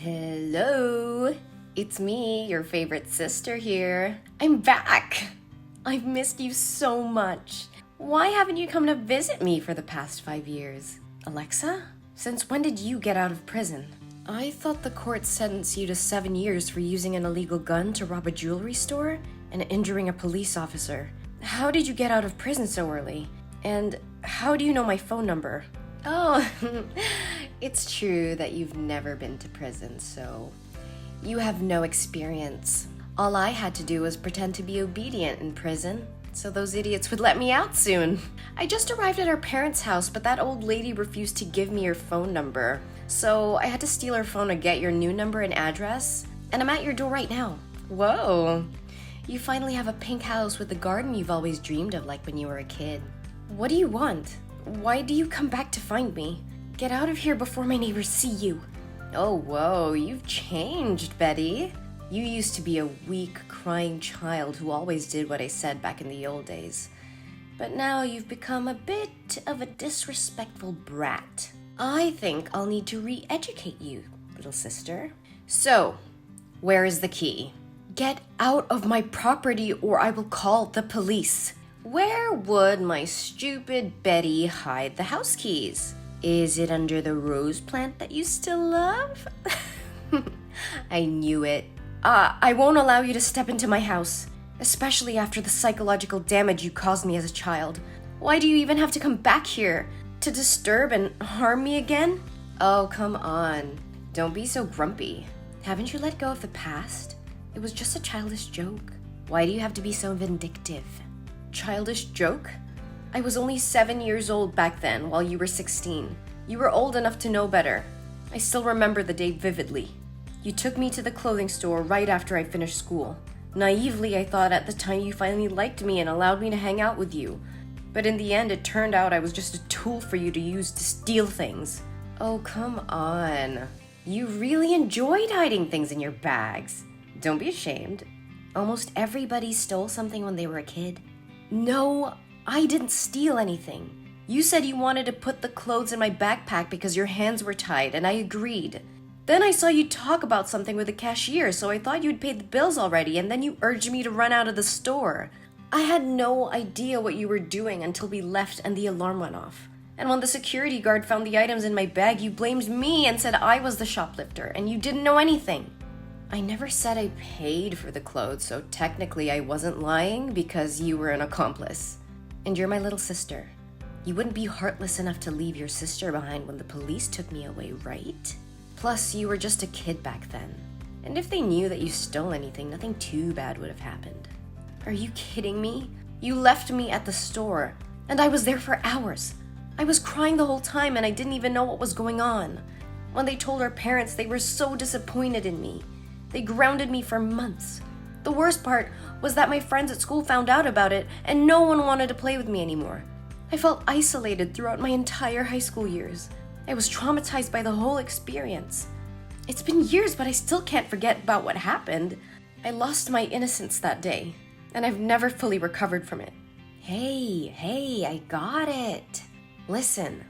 Hello, it's me, your favorite sister here. I'm back. I've missed you so much. Why haven't you come to visit me for the past 5 years? Alexa, since when did you get out of prison? I thought the court sentenced you to 7 years for using an illegal gun to rob a jewelry store and injuring a police officer. How did you get out of prison so early? And how do you know my phone number? Oh, it's true that you've never been to prison, so you have no experience. All I had to do was pretend to be obedient in prison, so those idiots would let me out soon. I just arrived at our parents' house, but that old lady refused to give me her phone number, so I had to steal her phone to get your new number and address, and I'm at your door right now. Whoa, you finally have a pink house with the garden you've always dreamed of, like when you were a kid. What do you want? Why do you come back to find me? Get out of here before my neighbors see you. Oh, whoa, you've changed, Betty. You used to be a weak, crying child who always did what I said back in the old days. But now you've become a bit of a disrespectful brat. I think I'll need to re-educate you, little sister. So, where is the key? Get out of my property or I will call the police. Where would my stupid Betty hide the house keys? Is it under the rose plant that you still love? I knew it. I won't allow you to step into my house, especially after the psychological damage you caused me as a child. Why do you even have to come back here? To disturb and harm me again? Oh, come on. Don't be so grumpy. Haven't you let go of the past? It was just a childish joke. Why do you have to be so vindictive? Childish joke? I was only 7 years old back then, while you were 16. You were old enough to know better. I still remember the day vividly. You took me to the clothing store right after I finished school. Naively, I thought at the time you finally liked me and allowed me to hang out with you. But in the end, it turned out I was just a tool for you to use to steal things. Oh, come on. You really enjoyed hiding things in your bags. Don't be ashamed. Almost everybody stole something when they were a kid. No, I didn't steal anything. You said you wanted to put the clothes in my backpack because your hands were tied, and I agreed. Then I saw you talk about something with the cashier, so I thought you'd paid the bills already, and then you urged me to run out of the store. I had no idea what you were doing until we left and the alarm went off. And when the security guard found the items in my bag, you blamed me and said I was the shoplifter, and you didn't know anything. I never said I paid for the clothes, so technically I wasn't lying because you were an accomplice. And you're my little sister. You wouldn't be heartless enough to leave your sister behind when the police took me away, right? Plus, you were just a kid back then. And if they knew that you stole anything, nothing too bad would have happened. Are you kidding me? You left me at the store, and I was there for hours. I was crying the whole time, and I didn't even know what was going on. When they told our parents, they were so disappointed in me. They grounded me for months. The worst part was that my friends at school found out about it and no one wanted to play with me anymore. I felt isolated throughout my entire high school years. I was traumatized by the whole experience. It's been years, but I still can't forget about what happened. I lost my innocence that day, and I've never fully recovered from it. Hey, I got it. Listen,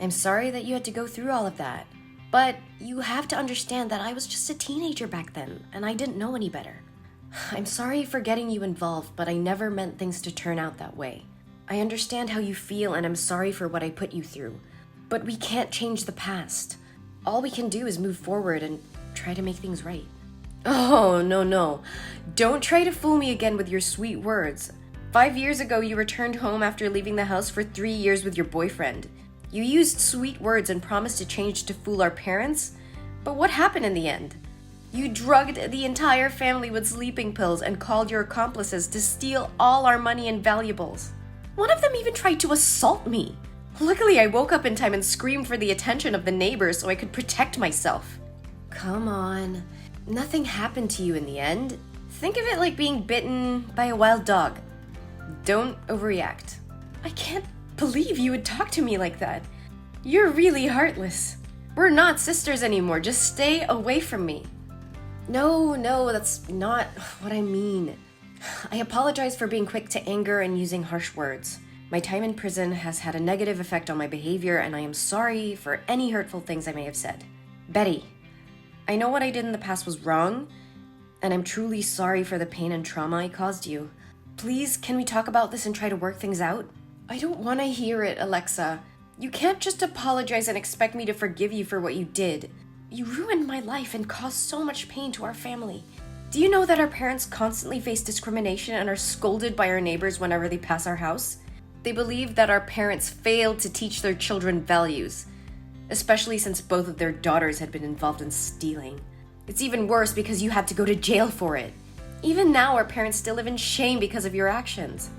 I'm sorry that you had to go through all of that. But you have to understand that I was just a teenager back then, and I didn't know any better. I'm sorry for getting you involved, but I never meant things to turn out that way. I understand how you feel, and I'm sorry for what I put you through. But we can't change the past. All we can do is move forward and try to make things right. Oh, no. Don't try to fool me again with your sweet words. 5 years ago, you returned home after leaving the house for 3 years with your boyfriend. You used sweet words and promised to change to fool our parents, but what happened in the end? You drugged the entire family with sleeping pills and called your accomplices to steal all our money and valuables. One of them even tried to assault me. Luckily, I woke up in time and screamed for the attention of the neighbors so I could protect myself. Come on, nothing happened to you in the end. Think of it like being bitten by a wild dog. Don't overreact. I can't believe you would talk to me like that. You're really heartless. We're not sisters anymore. Just stay away from me. No, that's not what I mean. I apologize for being quick to anger and using harsh words. My time in prison has had a negative effect on my behavior, and I am sorry for any hurtful things I may have said. Betty, I know what I did in the past was wrong, and I'm truly sorry for the pain and trauma I caused you. Please, can we talk about this and try to work things out? I don't want to hear it, Alexa. You can't just apologize and expect me to forgive you for what you did. You ruined my life and caused so much pain to our family. Do you know that our parents constantly face discrimination and are scolded by our neighbors whenever they pass our house? They believe that our parents failed to teach their children values, especially since both of their daughters had been involved in stealing. It's even worse because you had to go to jail for it. Even now, our parents still live in shame because of your actions.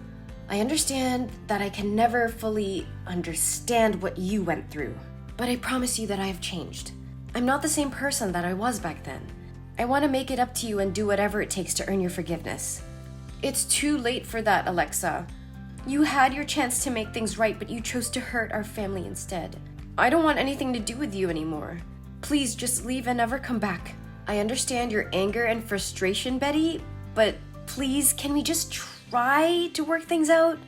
I understand that I can never fully understand what you went through, but I promise you that I have changed. I'm not the same person that I was back then. I want to make it up to you and do whatever it takes to earn your forgiveness. It's too late for that, Alexa. You had your chance to make things right, but you chose to hurt our family instead. I don't want anything to do with you anymore. Please just leave and never come back. I understand your anger and frustration, Betty, but please, can we just try to work things out?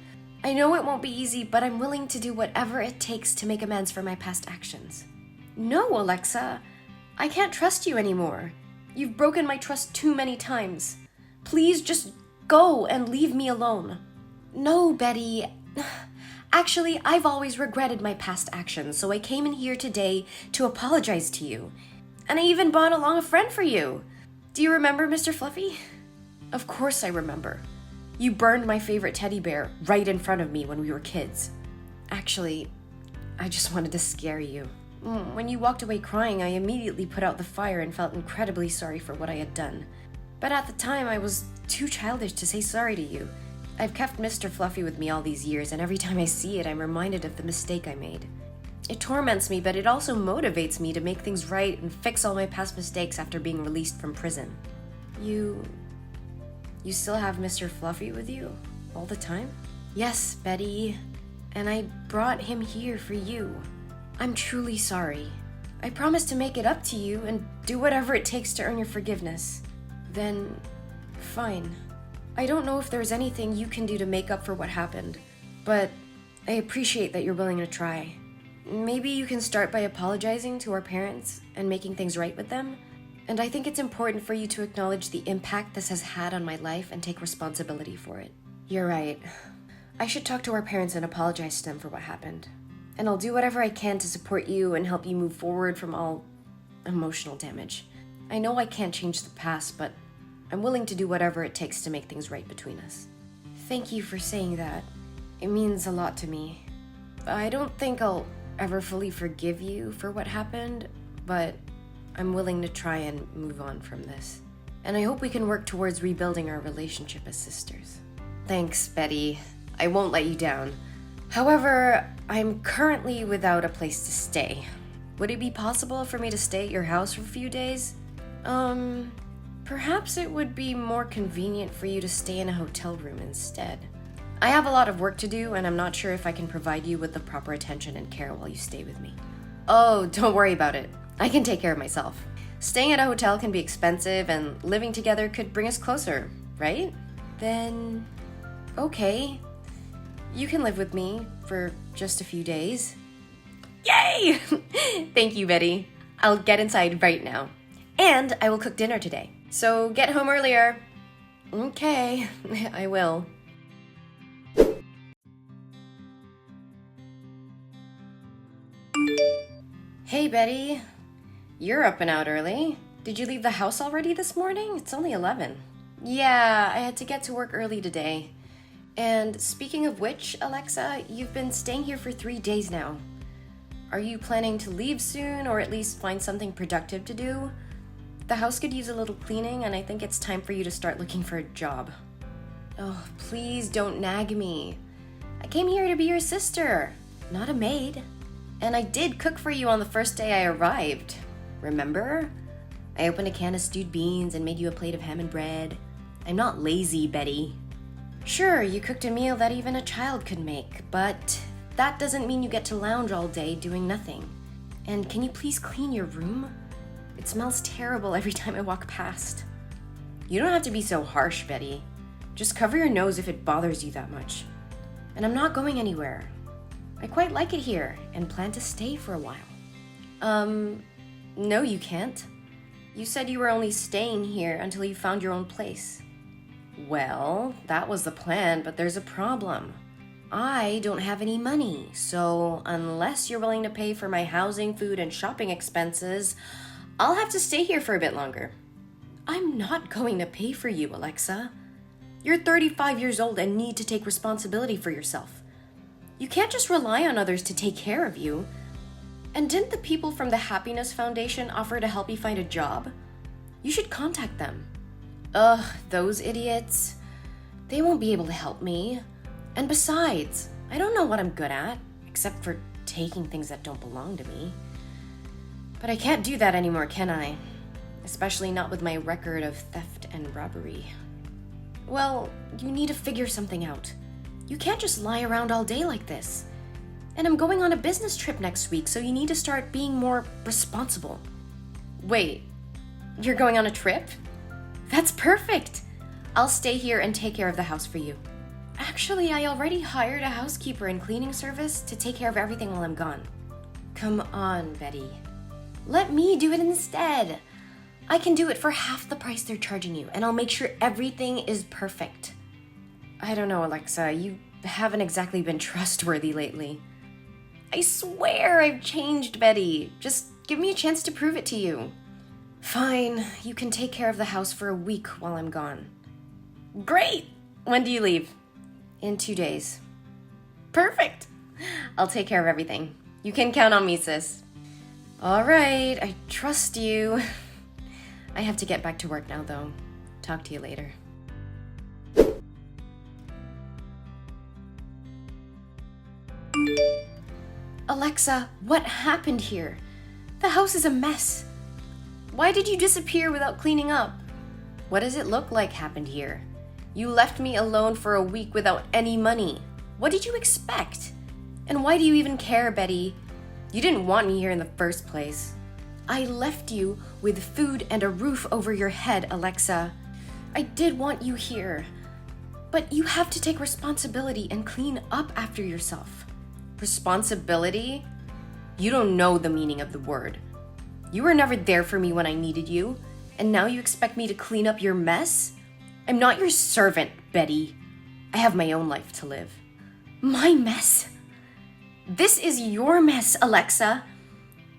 I know it won't be easy, but I'm willing to do whatever it takes to make amends for my past actions. No, Alexa. I can't trust you anymore. You've broken my trust too many times. Please just go and leave me alone. No, Betty. Actually, I've always regretted my past actions, so I came in here today to apologize to you. And I even brought along a friend for you. Do you remember Mr. Fluffy? Of course I remember. You burned my favorite teddy bear right in front of me when we were kids. Actually, I just wanted to scare you. When you walked away crying, I immediately put out the fire and felt incredibly sorry for what I had done. But at the time, I was too childish to say sorry to you. I've kept Mr. Fluffy with me all these years, and every time I see it, I'm reminded of the mistake I made. It torments me, but it also motivates me to make things right and fix all my past mistakes after being released from prison. You still have Mr. Fluffy with you all the time? Yes, Betty. And I brought him here for you. I'm truly sorry. I promise to make it up to you and do whatever it takes to earn your forgiveness. Then, fine. I don't know if there's anything you can do to make up for what happened, but I appreciate that you're willing to try. Maybe you can start by apologizing to our parents and making things right with them. And I think it's important for you to acknowledge the impact this has had on my life and take responsibility for it. You're right. I should talk to our parents and apologize to them for what happened. And I'll do whatever I can to support you and help you move forward from all emotional damage. I know I can't change the past, but I'm willing to do whatever it takes to make things right between us. Thank you for saying that. It means a lot to me. I don't think I'll ever fully forgive you for what happened, but I'm willing to try and move on from this. And I hope we can work towards rebuilding our relationship as sisters. Thanks, Betty. I won't let you down. However, I'm currently without a place to stay. Would it be possible for me to stay at your house for a few days? Perhaps it would be more convenient for you to stay in a hotel room instead. I have a lot of work to do, and I'm not sure if I can provide you with the proper attention and care while you stay with me. Oh, don't worry about it. I can take care of myself. Staying at a hotel can be expensive, and living together could bring us closer, right? Then, okay. You can live with me for just a few days. Yay! Thank you, Betty. I'll get inside right now. And I will cook dinner today. So get home earlier. Okay, I will. Hey, Betty. You're up and out early. Did you leave the house already this morning? It's only 11. Yeah, I had to get to work early today. And speaking of which, Alexa, you've been staying here for 3 days now. Are you planning to leave soon, or at least find something productive to do? The house could use a little cleaning, and I think it's time for you to start looking for a job. Oh, please don't nag me. I came here to be your sister, not a maid. And I did cook for you on the first day I arrived. Remember? I opened a can of stewed beans and made you a plate of ham and bread. I'm not lazy, Betty. Sure, you cooked a meal that even a child could make, but that doesn't mean you get to lounge all day doing nothing. And can you please clean your room? It smells terrible every time I walk past. You don't have to be so harsh, Betty. Just cover your nose if it bothers you that much. And I'm not going anywhere. I quite like it here and plan to stay for a while. No, you can't. You said you were only staying here until you found your own place. Well, that was the plan, but there's a problem. I don't have any money, so unless you're willing to pay for my housing, food, and shopping expenses, I'll have to stay here for a bit longer. I'm not going to pay for you, Alexa. You're 35 years old and need to take responsibility for yourself. You can't just rely on others to take care of you. And didn't the people from the Happiness Foundation offer to help you find a job? You should contact them. Ugh, those idiots. They won't be able to help me. And besides, I don't know what I'm good at, except for taking things that don't belong to me. But I can't do that anymore, can I? Especially not with my record of theft and robbery. Well, you need to figure something out. You can't just lie around all day like this. And I'm going on a business trip next week, so you need to start being more responsible. Wait, you're going on a trip? That's perfect! I'll stay here and take care of the house for you. Actually, I already hired a housekeeper and cleaning service to take care of everything while I'm gone. Come on, Betty. Let me do it instead. I can do it for half the price they're charging you, and I'll make sure everything is perfect. I don't know, Alexa, you haven't exactly been trustworthy lately. I swear I've changed, Betty. Just give me a chance to prove it to you. Fine, you can take care of the house for a week while I'm gone. Great! When do you leave? In 2 days. Perfect! I'll take care of everything. You can count on me, sis. All right, I trust you. I have to get back to work now, though. Talk to you later. Alexa, what happened here? The house is a mess. Why did you disappear without cleaning up? What does it look like happened here? You left me alone for a week without any money. What did you expect? And why do you even care, Betty? You didn't want me here in the first place. I left you with food and a roof over your head, Alexa. I did want you here. But you have to take responsibility and clean up after yourself. Responsibility? You don't know the meaning of the word. You were never there for me when I needed you, and now you expect me to clean up your mess? I'm not your servant, Betty. I have my own life to live. My mess? This is your mess, Alexa.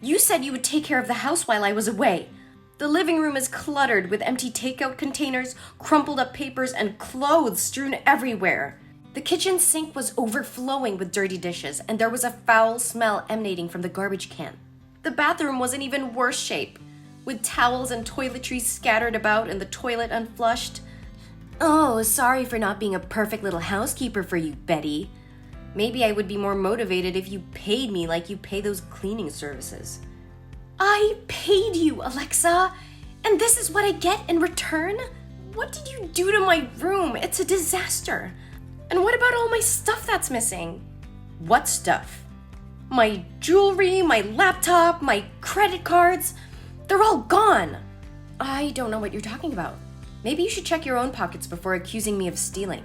You said you would take care of the house while I was away. The living room is cluttered with empty takeout containers, crumpled up papers, and clothes strewn everywhere. The kitchen sink was overflowing with dirty dishes, and there was a foul smell emanating from the garbage can. The bathroom was in even worse shape, with towels and toiletries scattered about and the toilet unflushed. Oh, sorry for not being a perfect little housekeeper for you, Betty. Maybe I would be more motivated if you paid me like you pay those cleaning services. I paid you, Alexa, and this is what I get in return? What did you do to my room? It's a disaster. And what about all my stuff that's missing? What stuff? My jewelry, my laptop, my credit cards, they're all gone. I don't know what you're talking about. Maybe you should check your own pockets before accusing me of stealing.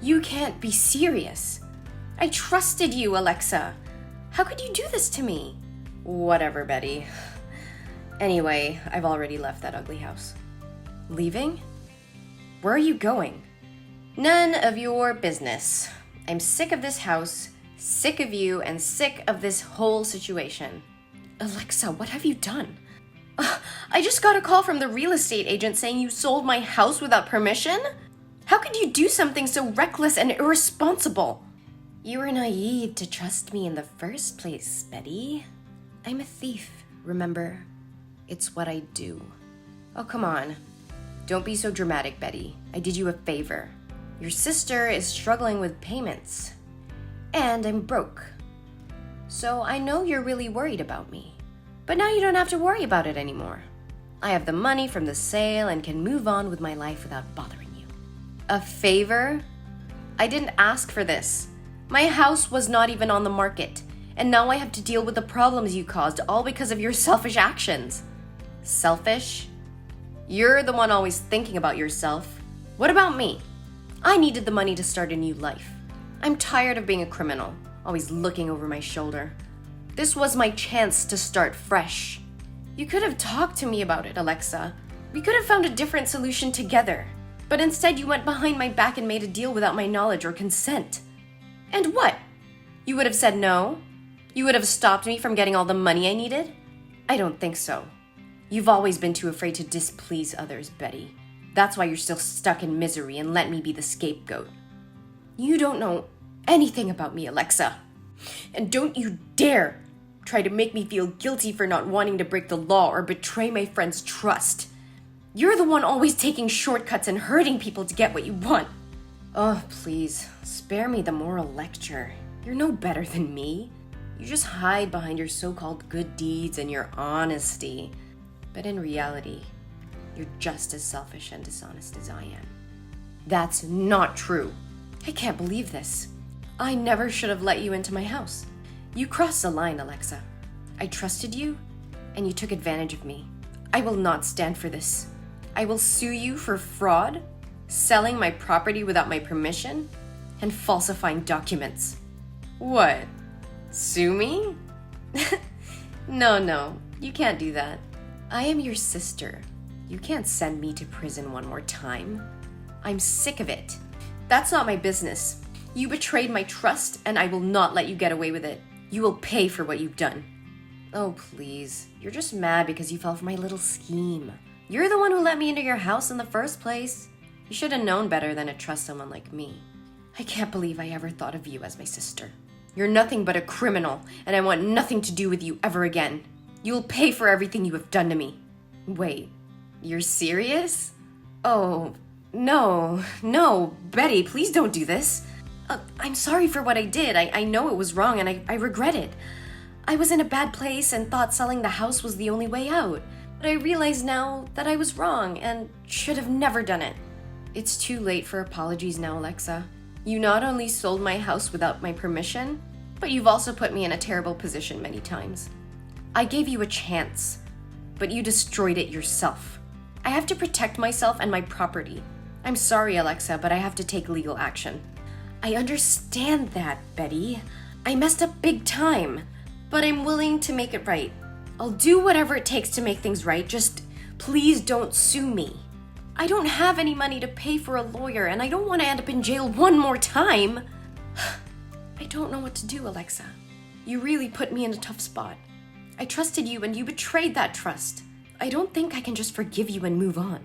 You can't be serious. I trusted you, Alexa. How could you do this to me? Whatever, Betty. Anyway, I've already left that ugly house. Leaving? Where are you going? None of your business. I'm sick of this house, sick of you, and sick of this whole situation. Alexa, what have you done? I just got a call from the real estate agent saying you sold my house without permission? How could you do something so reckless and irresponsible? You were naive to trust me in the first place, Betty. I'm a thief, remember? It's what I do. Oh, come on. Don't be so dramatic, Betty. I did you a favor. Your sister is struggling with payments. And I'm broke. So I know you're really worried about me. But now you don't have to worry about it anymore. I have the money from the sale and can move on with my life without bothering you. A favor? I didn't ask for this. My house was not even on the market. And now I have to deal with the problems you caused, all because of your selfish actions. Selfish? You're the one always thinking about yourself. What about me? I needed the money to start a new life. I'm tired of being a criminal, always looking over my shoulder. This was my chance to start fresh. You could have talked to me about it, Alexa. We could have found a different solution together. But instead you went behind my back and made a deal without my knowledge or consent. And what? You would have said no? You would have stopped me from getting all the money I needed? I don't think so. You've always been too afraid to displease others, Betty. That's why you're still stuck in misery and let me be the scapegoat. You don't know anything about me, Alexa. And don't you dare try to make me feel guilty for not wanting to break the law or betray my friend's trust. You're the one always taking shortcuts and hurting people to get what you want. Oh, please, spare me the moral lecture. You're no better than me. You just hide behind your so-called good deeds and your honesty. But in reality, you're just as selfish and dishonest as I am. That's not true. I can't believe this. I never should have let you into my house. You crossed the line, Alexa. I trusted you, and you took advantage of me. I will not stand for this. I will sue you for fraud, selling my property without my permission, and falsifying documents. What? Sue me? No, you can't do that. I am your sister. You can't send me to prison one more time. I'm sick of it. That's not my business. You betrayed my trust, and I will not let you get away with it. You will pay for what you've done. Oh, please. You're just mad because you fell for my little scheme. You're the one who let me into your house in the first place. You should have known better than to trust someone like me. I can't believe I ever thought of you as my sister. You're nothing but a criminal, and I want nothing to do with you ever again. You'll pay for everything you have done to me. Wait, you're serious? Oh, no, Betty, please don't do this. I'm sorry for what I did. I know it was wrong, and I regret it. I was in a bad place and thought selling the house was the only way out. But I realize now that I was wrong and should have never done it. It's too late for apologies now, Alexa. You not only sold my house without my permission, but you've also put me in a terrible position many times. I gave you a chance, but you destroyed it yourself. I have to protect myself and my property. I'm sorry, Alexa, but I have to take legal action. I understand that, Betty. I messed up big time, but I'm willing to make it right. I'll do whatever it takes to make things right. Just please don't sue me. I don't have any money to pay for a lawyer, and I don't want to end up in jail one more time. I don't know what to do, Alexa. You really put me in a tough spot. I trusted you, and you betrayed that trust. I don't think I can just forgive you and move on.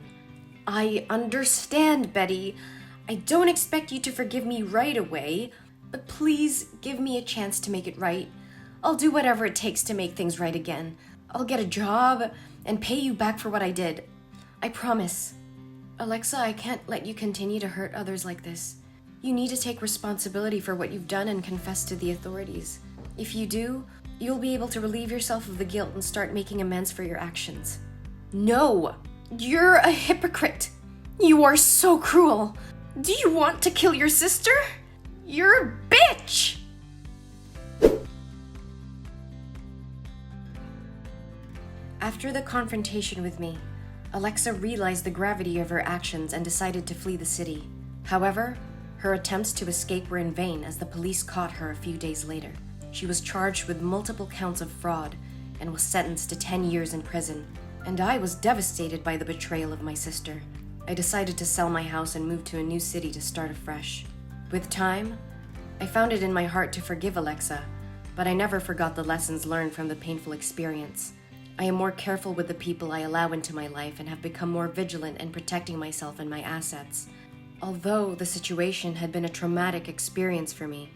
I understand, Betty. I don't expect you to forgive me right away, but please give me a chance to make it right. I'll do whatever it takes to make things right again. I'll get a job and pay you back for what I did. I promise. Alexa, I can't let you continue to hurt others like this. You need to take responsibility for what you've done and confess to the authorities. If you do, you'll be able to relieve yourself of the guilt and start making amends for your actions. No! You're a hypocrite! You are so cruel! Do you want to kill your sister? You're a bitch! After the confrontation with me, Alexa realized the gravity of her actions and decided to flee the city. However, her attempts to escape were in vain as the police caught her a few days later. She was charged with multiple counts of fraud and was sentenced to 10 years in prison. And I was devastated by the betrayal of my sister. I decided to sell my house and move to a new city to start afresh. With time, I found it in my heart to forgive Alexa, but I never forgot the lessons learned from the painful experience. I am more careful with the people I allow into my life and have become more vigilant in protecting myself and my assets. Although the situation had been a traumatic experience for me,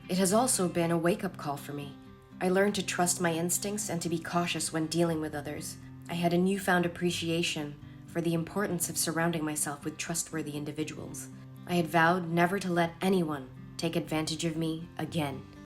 it has also been a wake-up call for me. I learned to trust my instincts and to be cautious when dealing with others. I had a newfound appreciation for the importance of surrounding myself with trustworthy individuals. I had vowed never to let anyone take advantage of me again.